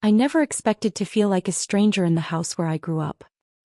I never expected to feel like a stranger in the house where I grew up.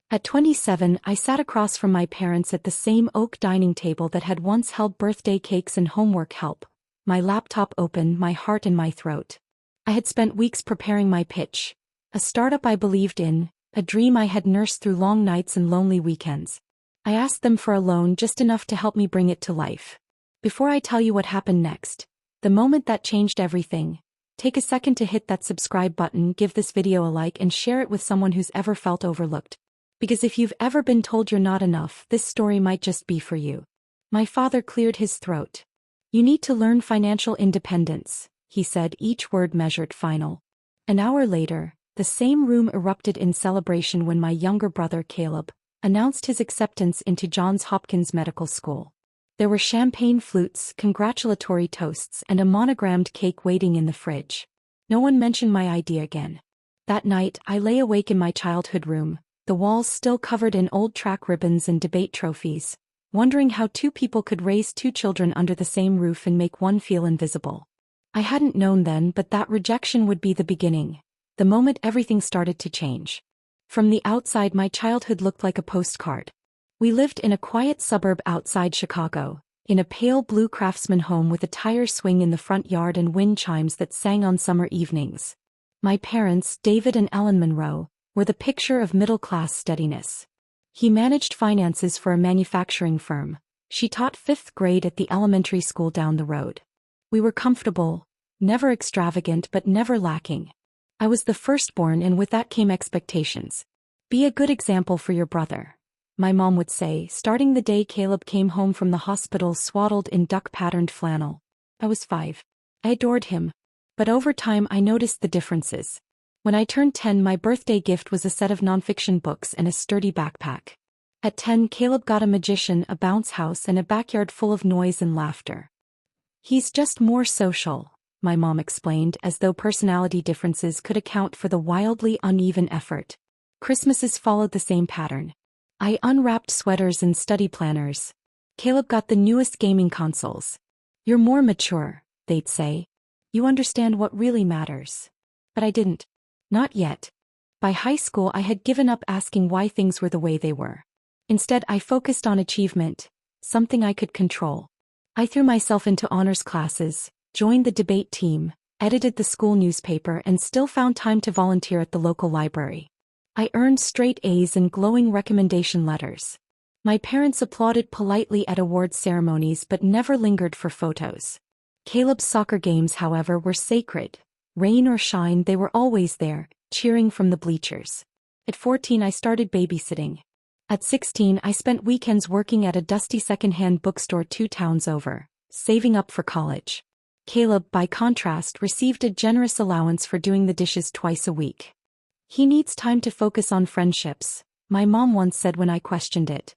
At 27, I sat across from my parents at the same oak dining table that had once held birthday cakes and homework help, my laptop open, my heart in my throat. I had spent weeks preparing my pitch, a startup I believed in, a dream I had nursed through long nights and lonely weekends. I asked them for a loan, just enough to help me bring it to life. Before I tell you what happened next, the moment that changed everything, take a second to hit that subscribe button, give this video a like, and share it with someone who's ever felt overlooked. Because if you've ever been told you're not enough, this story might just be for you. My father cleared his throat. "You need to learn financial independence," he said, each word measured final. An hour later, the same room erupted in celebration when my younger brother Caleb announced his acceptance into Johns Hopkins Medical School. There were champagne flutes, congratulatory toasts, and a monogrammed cake waiting in the fridge. No one mentioned my idea again. That night, I lay awake in my childhood room, the walls still covered in old track ribbons and debate trophies, wondering how two people could raise two children under the same roof and make one feel invisible. I hadn't known then, but that rejection would be the beginning, the moment everything started to change. From the outside, my childhood looked like a postcard. We lived in a quiet suburb outside Chicago, in a pale blue craftsman home with a tire swing in the front yard and wind chimes that sang on summer evenings. My parents, David and Ellen Monroe, were the picture of middle-class steadiness. He managed finances for a manufacturing firm. She taught 5th grade at the elementary school down the road. We were comfortable, never extravagant but never lacking. I was the firstborn, and with that came expectations. "Be a good example for your brother," my mom would say, starting the day Caleb came home from the hospital swaddled in duck-patterned flannel. I was 5. I adored him. But over time I noticed the differences. When I turned 10, my birthday gift was a set of nonfiction books and a sturdy backpack. At 10, Caleb got a magician, a bounce house, and a backyard full of noise and laughter. "He's just more social," my mom explained, as though personality differences could account for the wildly uneven effort. Christmases followed the same pattern. I unwrapped sweaters and study planners. Caleb got the newest gaming consoles. "You're more mature," they'd say. "You understand what really matters." But I didn't. Not yet. By high school, I had given up asking why things were the way they were. Instead, I focused on achievement, something I could control. I threw myself into honors classes, joined the debate team, edited the school newspaper, and still found time to volunteer at the local library. I earned straight A's and glowing recommendation letters. My parents applauded politely at awards ceremonies but never lingered for photos. Caleb's soccer games, however, were sacred. Rain or shine, they were always there, cheering from the bleachers. At 14, I started babysitting. At 16, I spent weekends working at a dusty second-hand bookstore 2 towns over, saving up for college. Caleb, by contrast, received a generous allowance for doing the dishes twice a week. "He needs time to focus on friendships," my mom once said when I questioned it.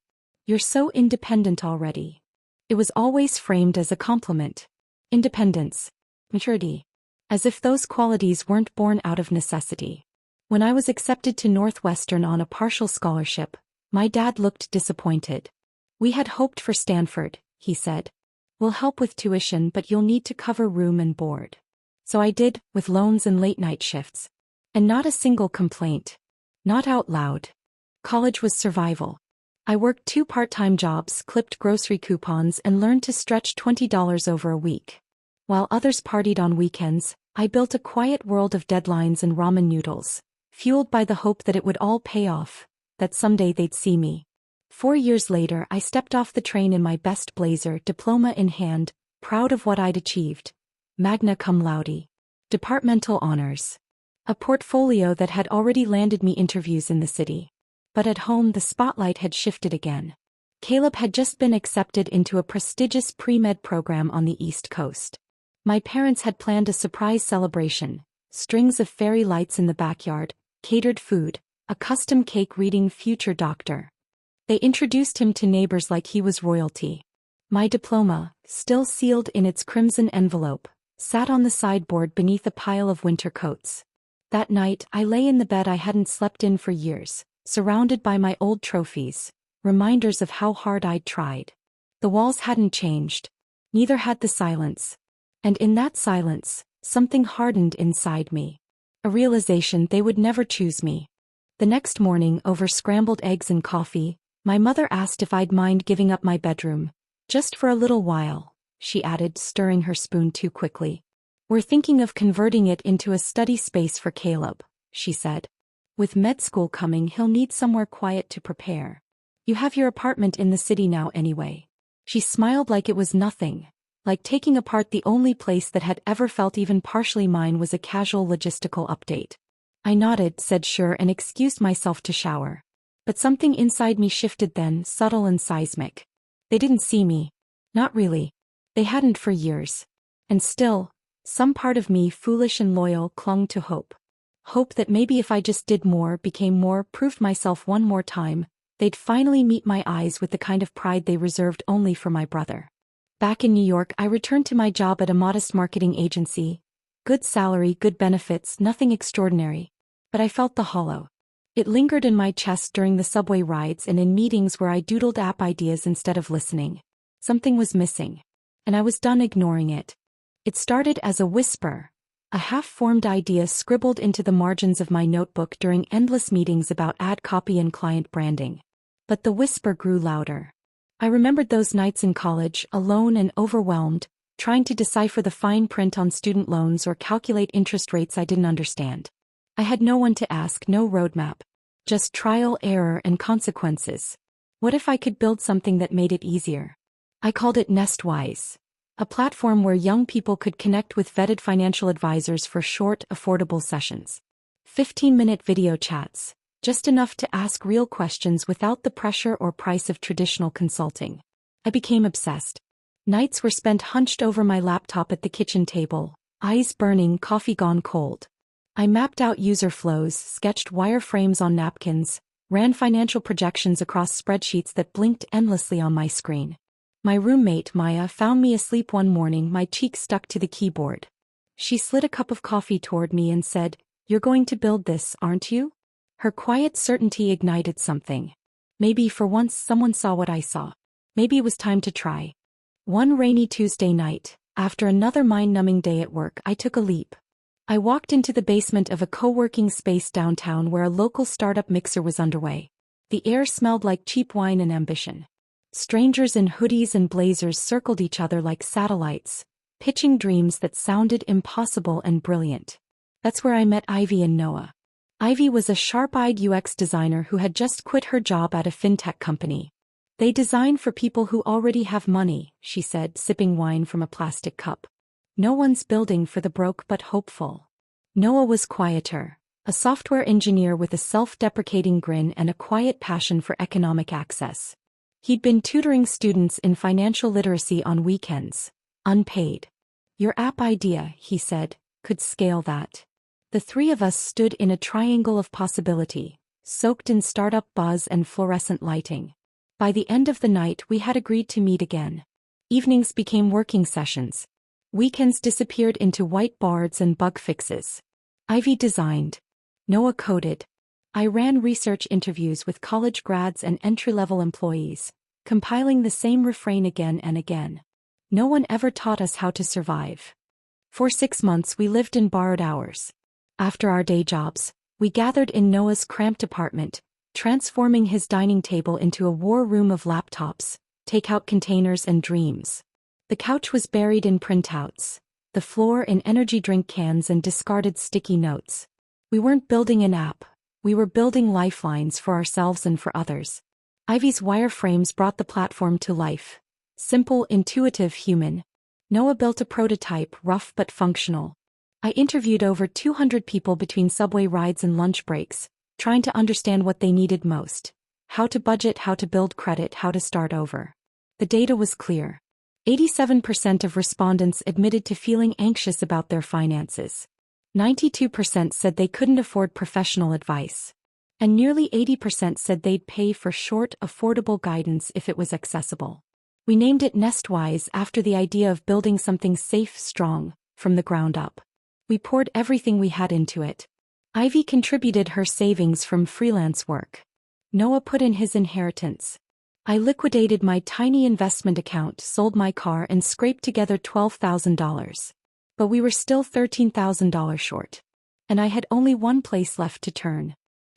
"You're so independent already." It was always framed as a compliment. Independence. Maturity. As if those qualities weren't born out of necessity. When I was accepted to Northwestern on a partial scholarship, my dad looked disappointed. "We had hoped for Stanford," he said. "We'll help with tuition, but you'll need to cover room and board." So I did, with loans and late-night shifts. And not a single complaint. Not out loud. College was survival. I worked 2 part-time jobs, clipped grocery coupons, and learned to stretch $20 over a week. While others partied on weekends, I built a quiet world of deadlines and ramen noodles, fueled by the hope that it would all pay off, that someday they'd see me. 4 years later, I stepped off the train in my best blazer, diploma in hand, proud of what I'd achieved. Magna cum laude. Departmental honors. A portfolio that had already landed me interviews in the city. But at home, the spotlight had shifted again. Caleb had just been accepted into a prestigious pre-med program on the East Coast. My parents had planned a surprise celebration, strings of fairy lights in the backyard, catered food, a custom cake reading "Future Doctor." They introduced him to neighbors like he was royalty. My diploma, still sealed in its crimson envelope, sat on the sideboard beneath a pile of winter coats. That night, I lay in the bed I hadn't slept in for years, surrounded by my old trophies, reminders of how hard I'd tried. The walls hadn't changed. Neither had the silence. And in that silence, something hardened inside me. A realization they would never choose me. The next morning, over scrambled eggs and coffee, my mother asked if I'd mind giving up my bedroom. Just for a little while, she added, stirring her spoon too quickly. We're thinking of converting it into a study space for Caleb, she said. With med school coming, he'll need somewhere quiet to prepare. You have your apartment in the city now anyway. She smiled like it was nothing, like taking apart the only place that had ever felt even partially mine was a casual logistical update. I nodded, said sure, and excused myself to shower. But something inside me shifted then, subtle and seismic. They didn't see me. Not really. They hadn't for years. And still, some part of me, foolish and loyal, clung to hope. Hope that maybe if I just did more, became more, proved myself one more time, they'd finally meet my eyes with the kind of pride they reserved only for my brother. Back in New York, I returned to my job at a modest marketing agency. Good salary, good benefits, nothing extraordinary. But I felt the hollow. It lingered in my chest during the subway rides and in meetings where I doodled app ideas instead of listening. Something was missing. And I was done ignoring it. It started as a whisper, a half-formed idea scribbled into the margins of my notebook during endless meetings about ad copy and client branding. But the whisper grew louder. I remembered those nights in college, alone and overwhelmed, trying to decipher the fine print on student loans or calculate interest rates I didn't understand. I had no one to ask, no roadmap. Just trial, error, and consequences. What if I could build something that made it easier? I called it Nestwise. A platform where young people could connect with vetted financial advisors for short, affordable sessions. 15-minute video chats, just enough to ask real questions without the pressure or price of traditional consulting. I became obsessed. Nights were spent hunched over my laptop at the kitchen table, eyes burning, coffee gone cold. I mapped out user flows, sketched wireframes on napkins, ran financial projections across spreadsheets that blinked endlessly on my screen. My roommate, Maya, found me asleep one morning, my cheek stuck to the keyboard. She slid a cup of coffee toward me and said, "You're going to build this, aren't you?" Her quiet certainty ignited something. Maybe for once someone saw what I saw. Maybe it was time to try. One rainy Tuesday night, after another mind-numbing day at work, I took a leap. I walked into the basement of a co-working space downtown where a local startup mixer was underway. The air smelled like cheap wine and ambition. Strangers in hoodies and blazers circled each other like satellites, pitching dreams that sounded impossible and brilliant. That's where I met Ivy and Noah. Ivy was a sharp-eyed UX designer who had just quit her job at a fintech company. They design for people who already have money, she said, sipping wine from a plastic cup. No one's building for the broke but hopeful. Noah was quieter, a software engineer with a self-deprecating grin and a quiet passion for economic access. He'd been tutoring students in financial literacy on weekends, unpaid. Your app idea, he said, could scale that. The three of us stood in a triangle of possibility, soaked in startup buzz and fluorescent lighting. By the end of the night, we had agreed to meet again. Evenings became working sessions. Weekends disappeared into whiteboards and bug fixes. Ivy designed. Noah coded. I ran research interviews with college grads and entry-level employees, compiling the same refrain again and again. No one ever taught us how to survive. For 6 months we lived in borrowed hours. After our day jobs, we gathered in Noah's cramped apartment, transforming his dining table into a war room of laptops, takeout containers and dreams. The couch was buried in printouts, the floor in energy drink cans and discarded sticky notes. We weren't building an app. We were building lifelines for ourselves and for others. Ivy's wireframes brought the platform to life. Simple, intuitive, human. Noah built a prototype, rough but functional. I interviewed over 200 people between subway rides and lunch breaks, trying to understand what they needed most. How to budget, how to build credit, how to start over. The data was clear. 87% of respondents admitted to feeling anxious about their finances. 92% said they couldn't afford professional advice. And nearly 80% said they'd pay for short, affordable guidance if it was accessible. We named it Nestwise after the idea of building something safe, strong, from the ground up. We poured everything we had into it. Ivy contributed her savings from freelance work. Noah put in his inheritance. I liquidated my tiny investment account, sold my car, and scraped together $12,000. But we were still $13,000 short. and I had only one place left to turn.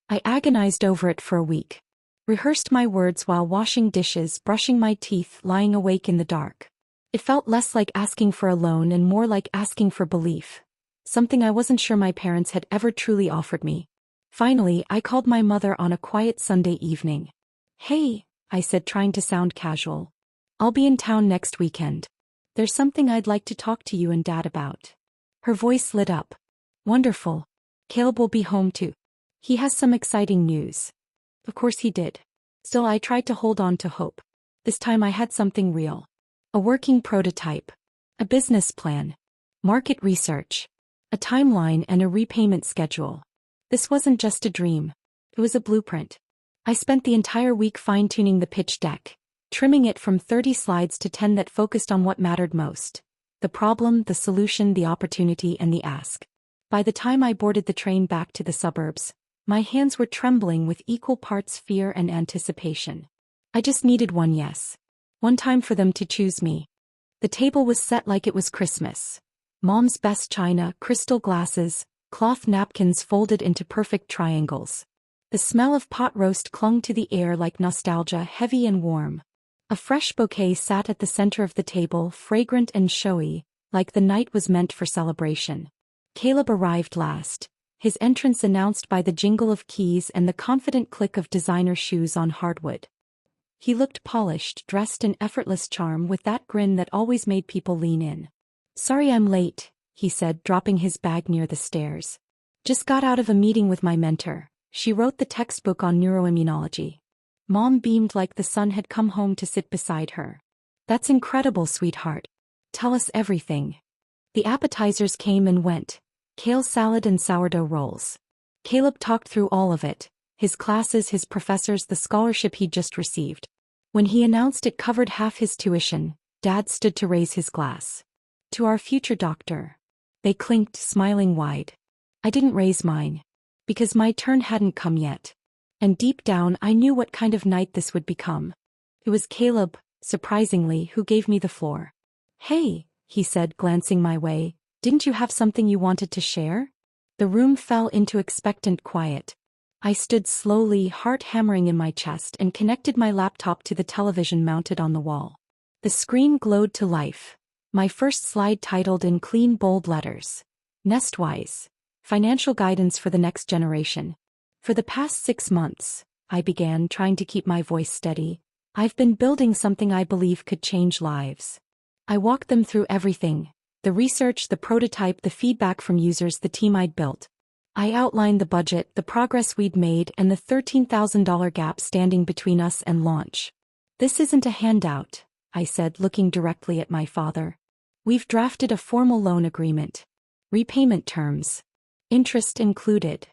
I agonized over it for a week. Rehearsed my words while washing dishes, brushing my teeth, lying awake in the dark. It felt less like asking for a loan and more like asking for belief. Something I wasn't sure my parents had ever truly offered me. Finally, I called my mother on a quiet Sunday evening. "Hey," I said, trying to sound casual. "I'll be in town next weekend. There's something I'd like to talk to you and Dad about." Her voice lit up. "Wonderful. Caleb will be home too. He has some exciting news." Of course he did. Still, I tried to hold on to hope. This time I had something real. A working prototype. A business plan. Market research. A timeline and a repayment schedule. This wasn't just a dream. It was a blueprint. I spent the entire week fine-tuning the pitch deck, trimming it from 30 slides to 10 that focused on what mattered most. The problem, the solution, the opportunity, and the ask. By the time I boarded the train back to the suburbs, my hands were trembling with equal parts fear and anticipation. I just needed one yes. One time for them to choose me. The table was set like it was Christmas. Mom's best china, crystal glasses, cloth napkins folded into perfect triangles. The smell of pot roast clung to the air like nostalgia, heavy and warm. A fresh bouquet sat at the center of the table, fragrant and showy, like the night was meant for celebration. Caleb arrived last, his entrance announced by the jingle of keys and the confident click of designer shoes on hardwood. He looked polished, dressed in effortless charm with that grin that always made people lean in. "Sorry I'm late," he said, dropping his bag near the stairs. "Just got out of a meeting with my mentor. She wrote the textbook on neuroimmunology." Mom beamed like the sun had come home to sit beside her. "That's incredible, sweetheart. Tell us everything." The appetizers came and went. Kale salad and sourdough rolls. Caleb talked through all of it. His classes, his professors, the scholarship he'd just received. When he announced it covered half his tuition, Dad stood to raise his glass. "To our future doctor." They clinked, smiling wide. I didn't raise mine. Because my turn hadn't come yet. And deep down I knew what kind of night this would become. It was Caleb, surprisingly, who gave me the floor. "Hey," he said, glancing my way, "didn't you have something you wanted to share?" The room fell into expectant quiet. I stood slowly, heart hammering in my chest, and connected my laptop to the television mounted on the wall. The screen glowed to life. My first slide titled in clean bold letters. Nestwise. Financial guidance for the next generation. "For the past 6 months, I began, trying to keep my voice steady, I've been building something I believe could change lives. I walked them through everything. The research, the prototype, the feedback from users, the team I'd built. I outlined the budget, the progress we'd made, and the $13,000 gap standing between us and launch. This isn't a handout," I said, looking directly at my father. "We've drafted a formal loan agreement. Repayment terms. Interest included."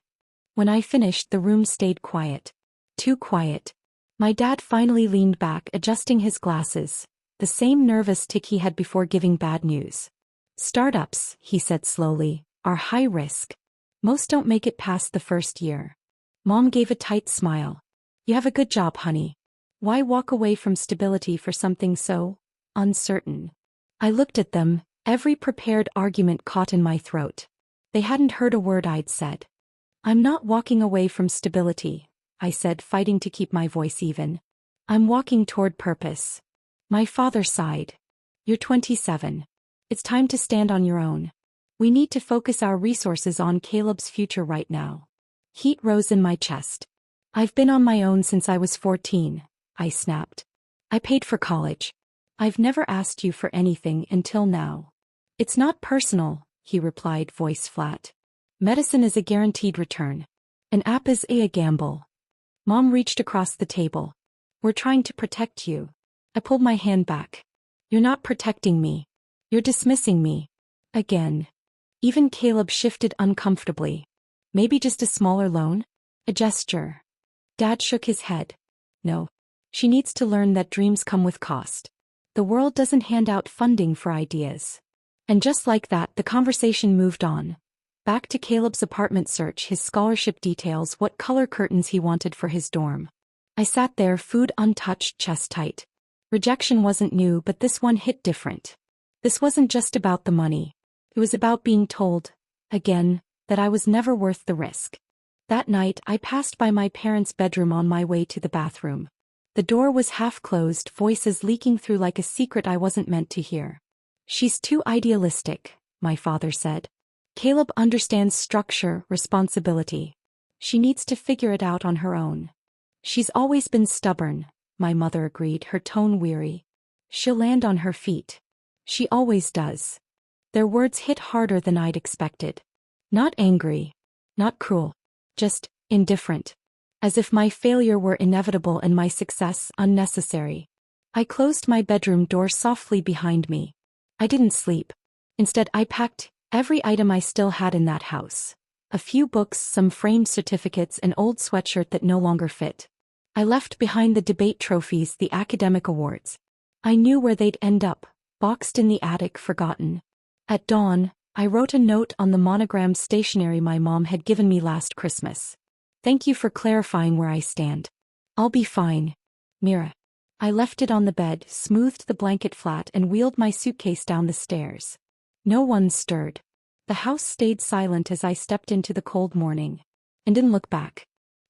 When I finished, the room stayed quiet. Too quiet. My dad finally leaned back, adjusting his glasses, the same nervous tick he had before giving bad news. "Startups," he said slowly, "are high risk. Most don't make it past the first year." Mom gave a tight smile. "You have a good job, honey. Why walk away from stability for something so uncertain?" I looked at them, every prepared argument caught in my throat. They hadn't heard a word I'd said. "I'm not walking away from stability," I said, fighting to keep my voice even. "I'm walking toward purpose." My father sighed. "You're 27. It's time to stand on your own. We need to focus our resources on Caleb's future right now." Heat rose in my chest. "I've been on my own since I was 14, I snapped. "I paid for college. I've never asked you for anything until now." "It's not personal," he replied, voice flat. "Medicine is a guaranteed return. An app is a gamble." Mom reached across the table. "We're trying to protect you." I pulled my hand back. "You're not protecting me. You're dismissing me." Again. Even Caleb shifted uncomfortably. "Maybe just a smaller loan?" A gesture. Dad shook his head. "No. She needs to learn that dreams come with cost. The world doesn't hand out funding for ideas." And just like that, the conversation moved on. Back to Caleb's apartment search, his scholarship details, what color curtains he wanted for his dorm. I sat there, food untouched, chest tight. Rejection wasn't new, but this one hit different. This wasn't just about the money. It was about being told, again, that I was never worth the risk. That night, I passed by my parents' bedroom on my way to the bathroom. The door was half closed, voices leaking through like a secret I wasn't meant to hear. "She's too idealistic," my father said. "Caleb understands structure, responsibility. She needs to figure it out on her own." "She's always been stubborn," my mother agreed, her tone weary. "She'll land on her feet. She always does." Their words hit harder than I'd expected. Not angry. Not cruel. Just indifferent. As if my failure were inevitable and my success unnecessary. I closed my bedroom door softly behind me. I didn't sleep. Instead, I packed every item I still had in that house. A few books, some framed certificates, an old sweatshirt that no longer fit. I left behind the debate trophies, the academic awards. I knew where they'd end up, boxed in the attic, forgotten. At dawn, I wrote a note on the monogrammed stationery my mom had given me last Christmas. "Thank you for clarifying where I stand. I'll be fine. Mira." I left it on the bed, smoothed the blanket flat, and wheeled my suitcase down the stairs. No one stirred. The house stayed silent as I stepped into the cold morning. And didn't look back.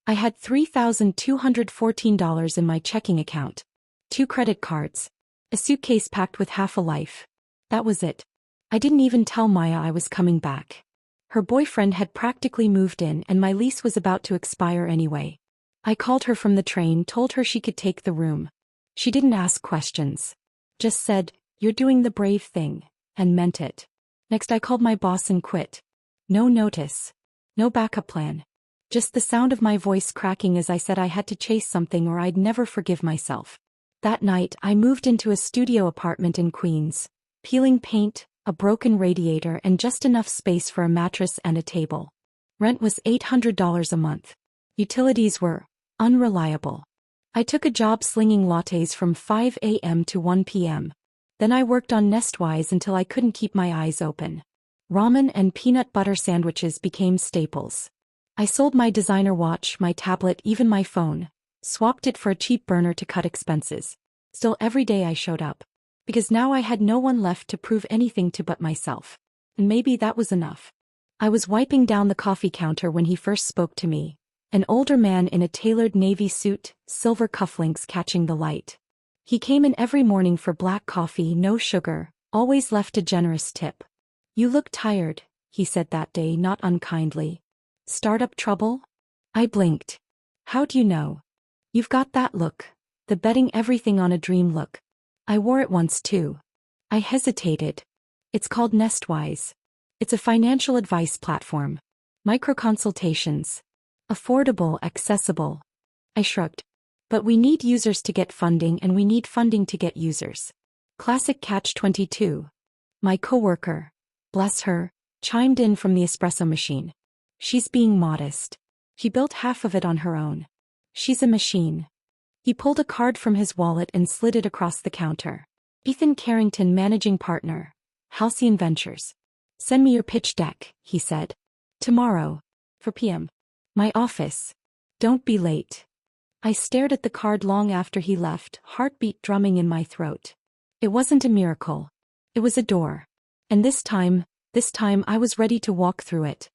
I had $3,214 in my checking account. 2 credit cards. A suitcase packed with half a life. That was it. I didn't even tell Maya I was coming back. Her boyfriend had practically moved in and my lease was about to expire anyway. I called her from the train, told her she could take the room. She didn't ask questions. Just said, "You're doing the brave thing," and meant it. Next I called my boss and quit. No notice. No backup plan. Just the sound of my voice cracking as I said I had to chase something or I'd never forgive myself. That night, I moved into a studio apartment in Queens. Peeling paint, a broken radiator, and just enough space for a mattress and a table. Rent was $800 a month. Utilities were unreliable. I took a job slinging lattes from 5 a.m. to 1 p.m. Then I worked on Nestwise until I couldn't keep my eyes open. Ramen and peanut butter sandwiches became staples. I sold my designer watch, my tablet, even my phone. Swapped it for a cheap burner to cut expenses. Still, every day I showed up. Because now I had no one left to prove anything to but myself. And maybe that was enough. I was wiping down the coffee counter when he first spoke to me. An older man in a tailored navy suit, silver cufflinks catching the light. He came in every morning for black coffee, no sugar, always left a generous tip. "You look tired," he said that day, not unkindly. "Startup trouble?" I blinked. "How do you know?" "You've got that look. The betting everything on a dream look." I wore it once too. I hesitated. "It's called Nestwise. It's a financial advice platform. Micro-consultations. Affordable, accessible." I shrugged. "But we need users to get funding and we need funding to get users." Classic catch-22. My coworker, bless her, chimed in from the espresso machine. "She's being modest. She built half of it on her own. She's a machine." He pulled a card from his wallet and slid it across the counter. "Ethan Carrington, managing partner. Halcyon Ventures. Send me your pitch deck," he said. "Tomorrow. 4 p.m. My office. Don't be late." I stared at the card long after he left, heartbeat drumming in my throat. It wasn't a miracle. It was a door. And this time I was ready to walk through it.